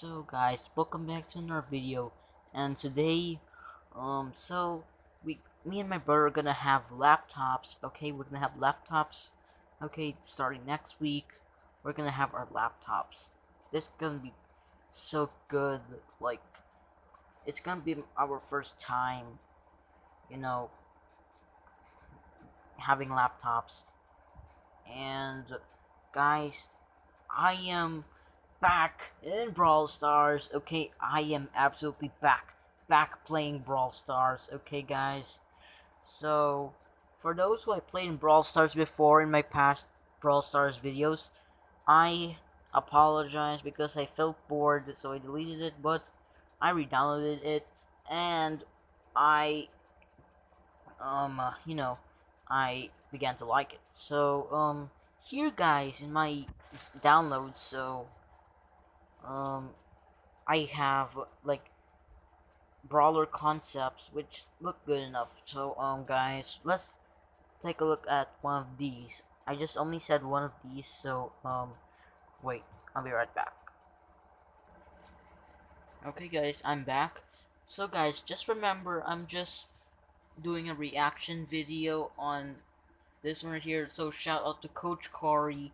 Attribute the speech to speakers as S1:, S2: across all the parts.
S1: So guys, welcome back to another video, and today, me and my brother are gonna have laptops. Okay, we're gonna have laptops. Okay, starting next week, we're gonna have our laptops. This is gonna be so good. Like, it's gonna be our first time, you know, having laptops. And guys, I am back in Brawl Stars. Okay, I am absolutely back playing Brawl Stars. Okay, guys. So, for those who I played in Brawl Stars before in my past Brawl Stars videos, I apologize because I felt bored, so I deleted it. But I re-downloaded it, and I, I began to like it. So, here, guys, in my downloads. So, um, I have like brawler concepts which look good enough. So guys, let's take a look at one of these. I just only said one of these, so wait, I'll be right back. Okay guys, I'm back. So guys, just remember I'm just doing a reaction video on this one right here. So shout out to Coach Corey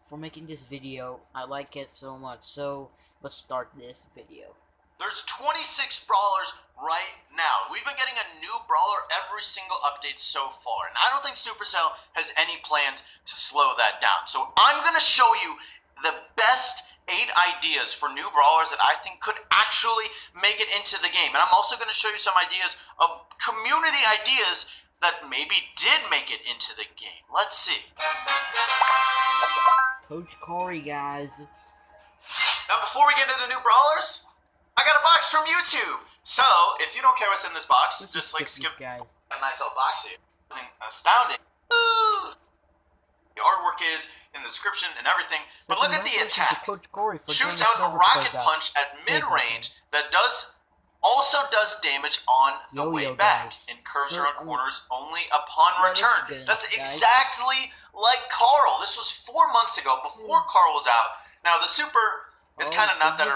S1: for making this video. I like it so much. So let's start this video.
S2: There's 26 brawlers right now. We've been getting a new brawler every single update so far, and I don't think Supercell has any plans to slow that down. So I'm going to show you the best 8 ideas for new brawlers that I think could actually make it into the game. And I'm also going to show you some ideas of community ideas that maybe did make it into the game. Let's see.
S1: Coach Corey, guys.
S2: Now, before we get into the new brawlers, I got a box from YouTube. So, if you don't care what's in this box, just like skip a nice little box here. Astounding. Ooh. The artwork is in the description and everything. But look at the attack. Shoots out a rocket punch at mid-range that also does damage on the way back. And curves around corners only upon return. That's exactly like Carl. This was 4 months ago, before Carl was out. Now, the super is kind of not that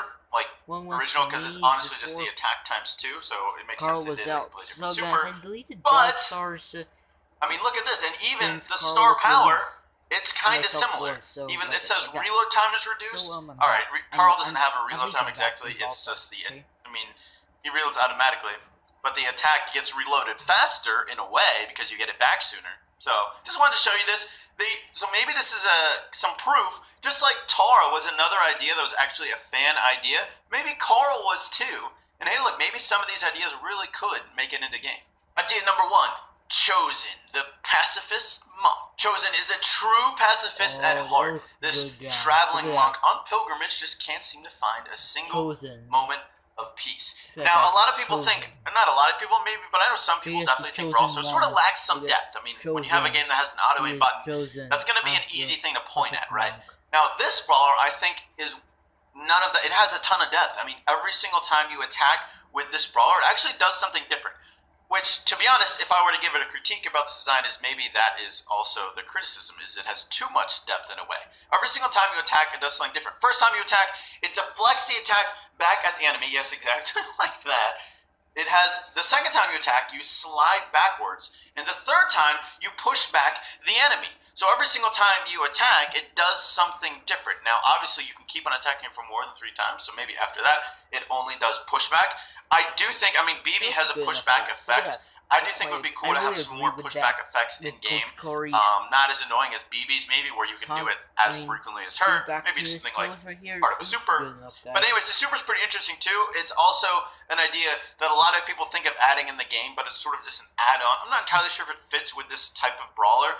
S2: original, because it's honestly just the attack times 2, so it makes sense they did a completely different super. But I mean, look at this, and even the star power, it's kind of similar. Even it says reload time is reduced. All right, Carl doesn't have a reload time exactly. It's just the, I mean, he reloads automatically, but the attack gets reloaded faster in a way because you get it back sooner. So just wanted to show you this. So maybe this is some proof. Just like Tara was another idea that was actually a fan idea, maybe Carl was too. And hey, look, maybe some of these ideas really could make it into game. Idea number 1, Chosen, the pacifist monk. Chosen is a true pacifist at heart. This traveling monk on pilgrimage just can't seem to find a single moment of peace. Now, a lot of people think, or not a lot of people maybe, but I know some people definitely think Brawl Stars sort of lacks some depth. I mean, when you have a game that has an auto-aim button, that's going to be an easy thing to point at, right? Now, this brawler, I think, is none of that. It has a ton of depth. I mean, every single time you attack with this brawler, it actually does something different. Which, to be honest, if I were to give it a critique about the design, is maybe that is also the criticism, is it has too much depth in a way. Every single time you attack, it does something different. First time you attack, it deflects the attack back at the enemy. Yes, exactly like that. It has, the second time you attack, you slide backwards. And the third time, you push back the enemy. So every single time you attack, it does something different. Now, obviously, you can keep on attacking for more than 3 times, so maybe after that, it only does pushback. I do think, I mean, BB has a pushback effect. I do think it would be cool to have some more pushback effects in-game. Not as annoying as BB's, maybe, where you can do it as frequently as her. Maybe just something like part of a super. But anyways, the super's pretty interesting, too. It's also an idea that a lot of people think of adding in the game, but it's sort of just an add-on. I'm not entirely sure if it fits with this type of brawler.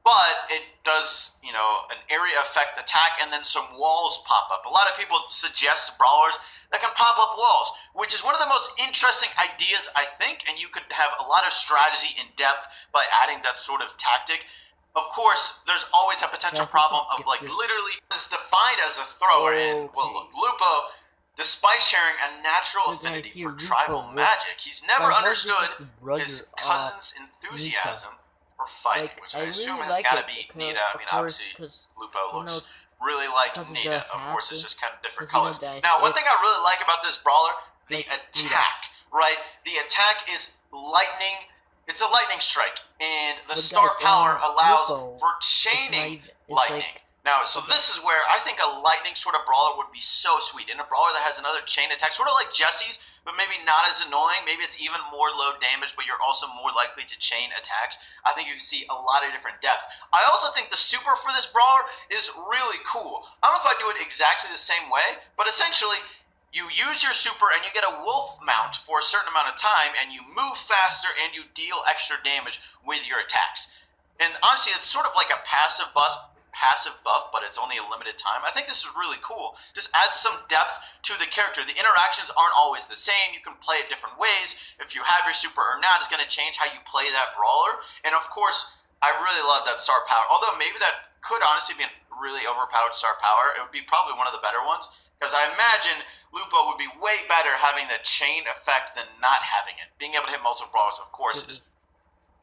S2: But it does, you know, an area effect attack, and then some walls pop up. A lot of people suggest brawlers that can pop up walls, which is one of the most interesting ideas, I think, and you could have a lot of strategy in depth by adding that sort of tactic. Of course, there's always a potential problem of, like, literally is defined as a thrower, and, well, look, Lupo, despite sharing a natural affinity for tribal magic, he's never understood his cousin's enthusiasm for fighting, which I assume has got to be Nita. I mean, obviously, Lupo looks really like
S1: Doesn't
S2: Nita.
S1: that
S2: Of course,
S1: have
S2: it's
S1: to?
S2: just kind of different
S1: Because,
S2: colors.
S1: guys,
S2: Now, one thing I really like about this brawler, the
S1: like
S2: attack, right? The attack is lightning. It's a lightning strike, and the
S1: But
S2: star
S1: guys,
S2: power allows
S1: Lupo,
S2: for chaining
S1: it's
S2: lightning. Now, so this is where I think a lightning sort of brawler would be so sweet. And a brawler that has another chain attack, sort of like Jesse's, but maybe not as annoying. Maybe it's even more low damage, but you're also more likely to chain attacks. I think you can see a lot of different depth. I also think the super for this brawler is really cool. I don't know if I do it exactly the same way, but essentially, you use your super and you get a wolf mount for a certain amount of time, and you move faster and you deal extra damage with your attacks. And honestly, it's sort of like a passive buff, but it's only a limited time. I think this is really cool. Just adds some depth to the character. The interactions aren't always the same. You can play it different ways. If you have your super or not, it's going to change how you play that brawler. And of course, I really love that star power. Although maybe that could honestly be a really overpowered star power. It would be probably one of the better ones, because I imagine Lupo would be way better having the chain effect than not having it. Being able to hit multiple brawlers, of course, is...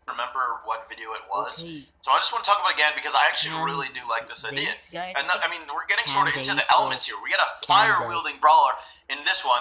S2: Remember what video it was.
S1: Okay.
S2: So I just want to talk about it again because I actually really do like this idea. And I mean, we're getting sort of into the elements here. We get a fire-wielding brawler in this one,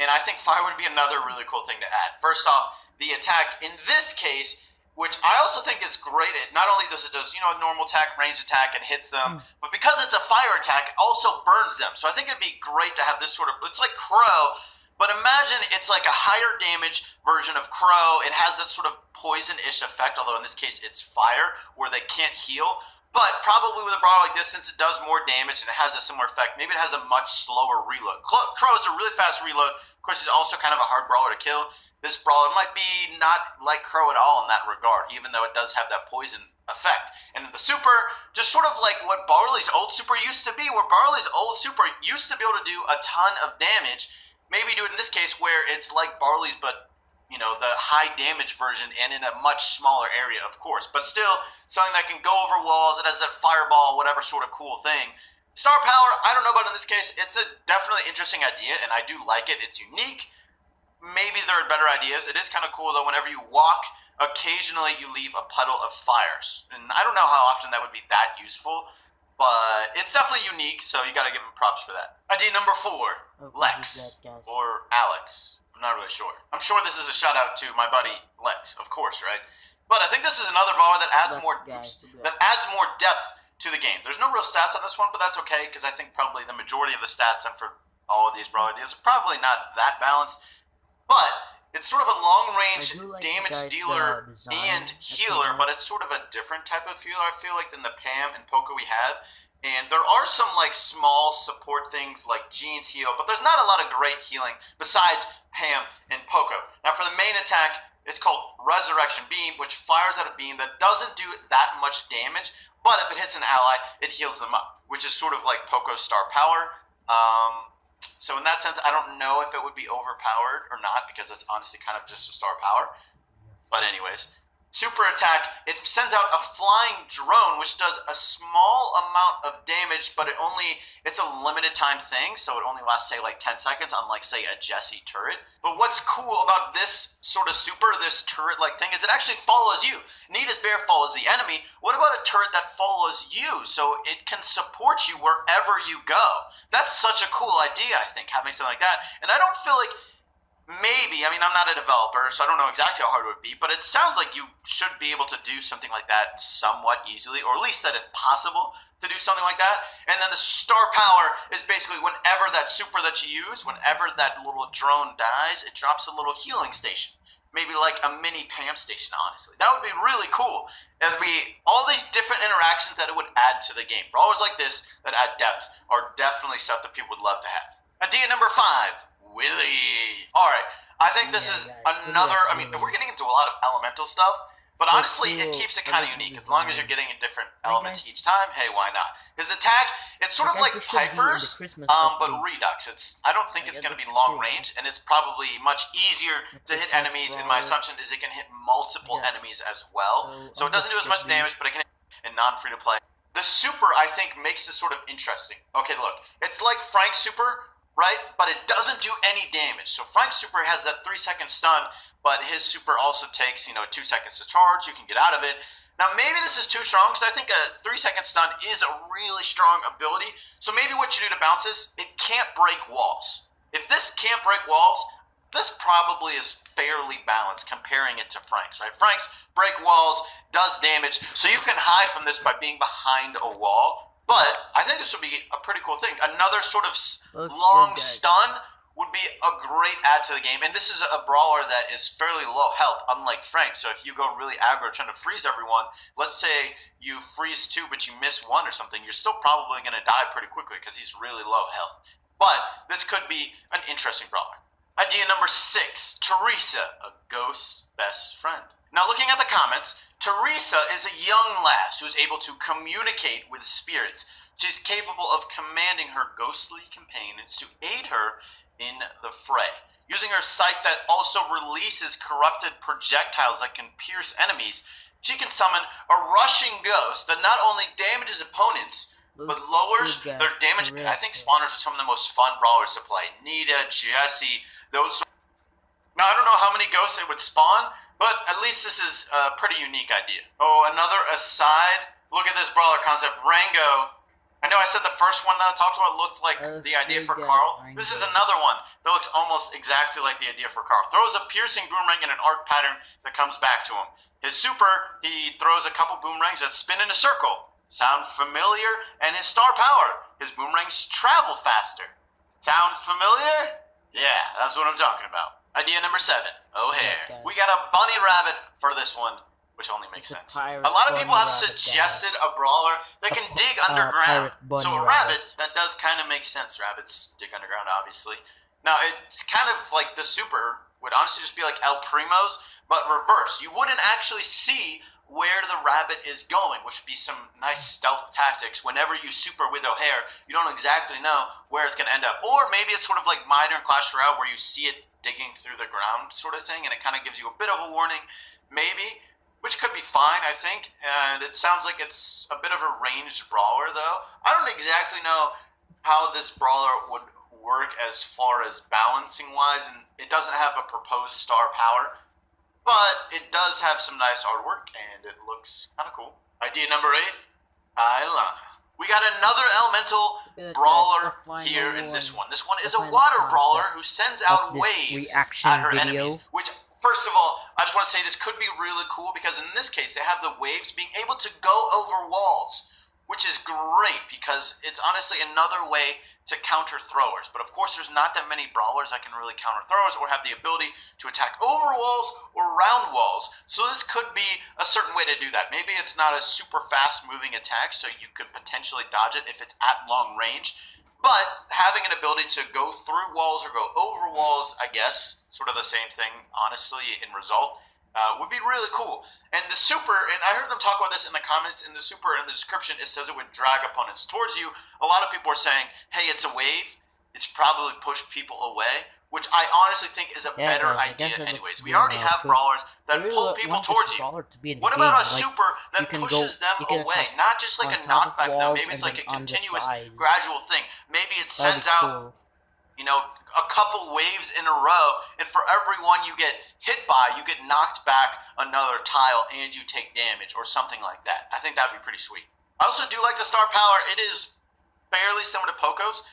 S2: and I think fire would be another really cool thing to add. First off, the attack in this case, which I also think is great. Not only does it a normal attack, range attack, and hits them, but because it's a fire attack, it also burns them. So I think it'd be great to have this sort of, it's like Crow, but imagine it's like a higher damage version of Crow. It has this sort of poison-ish effect, although in this case it's fire, where they can't heal. But probably with a brawler like this, since it does more damage and it has a similar effect, maybe it has a much slower reload. Crow is a really fast reload. Of course, he's also kind of a hard brawler to kill. This brawler might be not like Crow at all in that regard, even though it does have that poison effect. And the super, just sort of like what Barley's old super used to be, where Barley's old super used to be able to do a ton of damage. Maybe do it in this case where it's like Barley's, but, the high damage version and in a much smaller area, of course. But still, something that can go over walls, it has that fireball, whatever sort of cool thing. Star power, I don't know about in this case. It's a definitely interesting idea, and I do like it. It's unique. Maybe there are better ideas. It is kind of cool, though, whenever you walk, occasionally you leave a puddle of fires. And I don't know how often that would be that useful, but it's definitely unique, so you got to give him props for that. Idea number 4, Lex, or Alex. I'm not really sure. I'm sure this is a shout out to my buddy Lex, of course, right? But I think this is another brawler that adds more depth to the game. There's no real stats on this one, but that's okay, because I think probably the majority of the stats for all of these brawler ideas are probably not that balanced. But it's sort of a long-range damage dealer and healer, but it's sort of a different type of healer, I feel like, than the Pam and Poco we have. And there are some small support things like Jean's heal, but there's not a lot of great healing besides Pam and Poco. Now for the main attack, it's called Resurrection Beam, which fires out a beam that doesn't do that much damage, but if it hits an ally, it heals them up, which is sort of like Poco's star power. So in that sense, I don't know if it would be overpowered or not, because it's honestly kind of just a star power. But anyways, super attack, it sends out a flying drone, which does a small amount of damage, but it's a limited time thing, so it only lasts, say, like 10 seconds, unlike, say, a Jesse turret. But what's cool about this sort of super, this turret-like thing, is it actually follows you. Nita's bear follows the enemy. What about a turret that follows you, so it can support you wherever you go? That's such a cool idea, I think, having something like that. And I don't feel like maybe, I'm not a developer, so I don't know exactly how hard it would be, but it sounds like you should be able to do something like that somewhat easily, or at least that it's possible to do something like that. And then the star power is basically whenever that super that you use, whenever that little drone dies, it drops a little healing station. Maybe like a mini Pam station, honestly. That would be really cool. It would be all these different interactions that it would add to the game. Brawlers like this that add depth are definitely stuff that people would love to have. Idea number 5. Willy. Alright, I think this is another, if we're getting into a lot of elemental stuff, but honestly, it keeps it kind of unique. As long as you're getting a different element each time, hey, why not? His attack, it's sort of like Piper's, but Redux. I don't think it's going to be long range, and it's probably much easier to hit enemies, and my assumption is it can hit multiple enemies as well. So it doesn't do as much damage, but it can hit in non-free-to-play. The super, I think, makes this sort of interesting. Okay, look, it's like Frank's super, right? But it doesn't do any damage. So Frank's super has that 3-second stun, but his super also takes, 2 seconds to charge. You can get out of it. Now, maybe this is too strong because I think a 3-second stun is a really strong ability. So maybe what you do to bounce this, it can't break walls. If this can't break walls, this probably is fairly balanced comparing it to Frank's, right? Frank's break walls, does damage, so you can hide from this by being behind a wall. But I think this would be a pretty cool thing. Another sort of long stun would be a great add to the game. And this is a brawler that is fairly low health, unlike Frank. So if you go really aggro trying to freeze everyone, let's say you freeze 2 but you miss 1 or something, you're still probably going to die pretty quickly because he's really low health. But this could be an interesting brawler. Idea number 6, Teresa, a ghost best friend. Now looking at the comments, Teresa is a young lass who is able to communicate with spirits. She's capable of commanding her ghostly companions to aid her in the fray. Using her sight that also releases corrupted projectiles that can pierce enemies, she can summon a rushing ghost that not only damages opponents, but lowers their damage. I think spawners are some of the most fun brawlers to play. Nita, Jessie, those. Now, I don't know how many ghosts it would spawn, but at least this is a pretty unique idea. Oh, another aside. Look at this brawler concept. Rango. I know I said the first one that I talked about looked like the idea for Carl. This is another one that looks almost exactly like the idea for Carl. Throws a piercing boomerang in an arc pattern that comes back to him. His super, he throws a couple boomerangs that spin in a circle. Sound familiar? And his star power, his boomerangs travel faster. Sound familiar? Yeah, that's what I'm talking about. Idea number 7, O'Hare. We got a bunny rabbit for this one, which only makes sense. A lot of people have suggested a brawler that can dig underground. So a rabbit, that does kind of make sense. Rabbits dig underground, obviously. Now, it's kind of like the super would honestly just be like El Primo's, but reverse. You wouldn't actually see where the rabbit is going, which would be some nice stealth tactics. Whenever you super with O'Hare, you don't exactly know where it's going to end up. Or maybe it's sort of like Miner in Clash Royale, where you see it digging through the ground sort of thing, and it kind of gives you a bit of a warning. Maybe. Which could be fine, I think, and it sounds like it's a bit of a ranged brawler, though. I don't exactly know how this brawler would work as far as balancing-wise, and it doesn't have a proposed star power, but it does have some nice artwork, and it looks kind of cool. Idea number 8, Ilana. We got another elemental brawler here in this one. This one is a water brawler who sends out waves at her enemies, which... First of all, I just want to say this could be really cool because in this case, they have the waves being able to go over walls, which is great because it's honestly another way to counter throwers. But of course, there's not that many brawlers that can really counter throwers or have the ability to attack over walls or around walls. So this could be a certain way to do that. Maybe it's not a super fast moving attack, so you could potentially dodge it if it's at long range. But having an ability to go through walls or go over walls, I guess, sort of the same thing, honestly, in result, would be really cool. And the super, and I heard them talk about this in the comments, in the super, in the description, it says it would drag opponents towards you. A lot of people are saying, hey, it's a wave. It's probably push people away, which I honestly think is a better idea anyways. We already have brawlers that pull people towards you. What about a super that pushes them away? Not just like a knockback, though. Maybe it's like a continuous, gradual thing. Maybe it sends out, you know, a couple waves in a row, and for every one you get hit by, you get knocked back another tile and you take damage or something like that. I think that would be pretty sweet. I also do like the star power. It is fairly similar to Poco's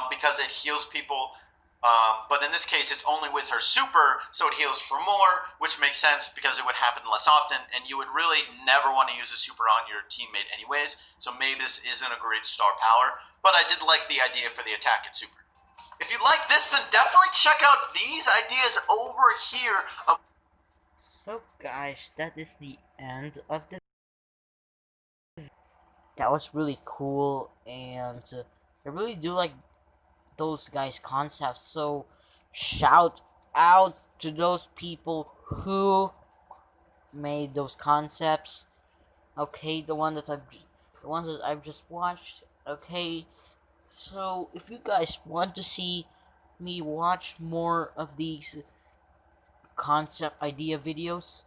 S2: because it heals people. But in this case, it's only with her super, so it heals for more, which makes sense because it would happen less often, and you would really never want to use a super on your teammate anyways, so maybe this isn't a great star power, but I did like the idea for the attack and super. If you like this, then definitely check out these ideas over here.
S1: So guys, that is the end of the that was really cool, and I really do like those guys' concepts, so shout out to those people who made those concepts. Okay, the ones that I've just watched. Okay, so if you guys want to see me watch more of these concept idea videos,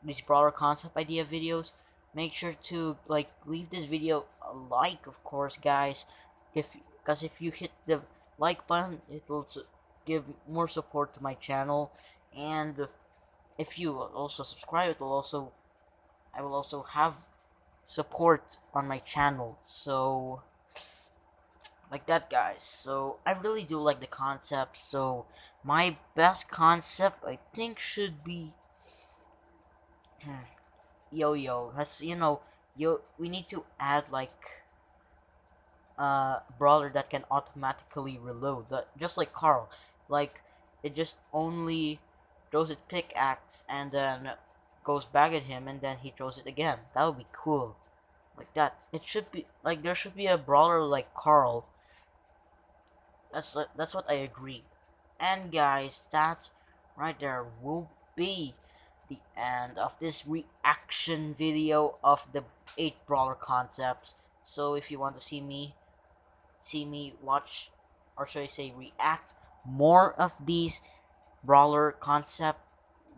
S1: these brawler concept idea videos, make sure to leave this video a like, of course, guys. Because if you hit the like button, it will give more support to my channel, and if you also subscribe, it will also I will also have support on my channel. So like that, guys. So I really do like the concept. So my best concept, I think, should be yo-yo. Has we need to add like brawler that can automatically reload, just like Carl. Like it just only throws its pickaxe and then goes back at him and then he throws it again. That would be cool. Like that. It should be like there should be a brawler like Carl. That's what I agree. And guys, that right there will be the end of this reaction video of the 8 brawler concepts. So if you want to see me watch, or should I say react more of these brawler concept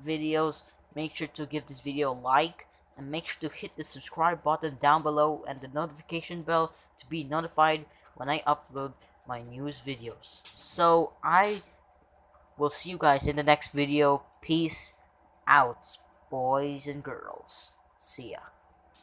S1: videos, make sure to give this video a like and make sure to hit the subscribe button down below and the notification bell to be notified when I upload my newest videos. So I will see you guys in the next video. Peace out, boys and girls. See ya.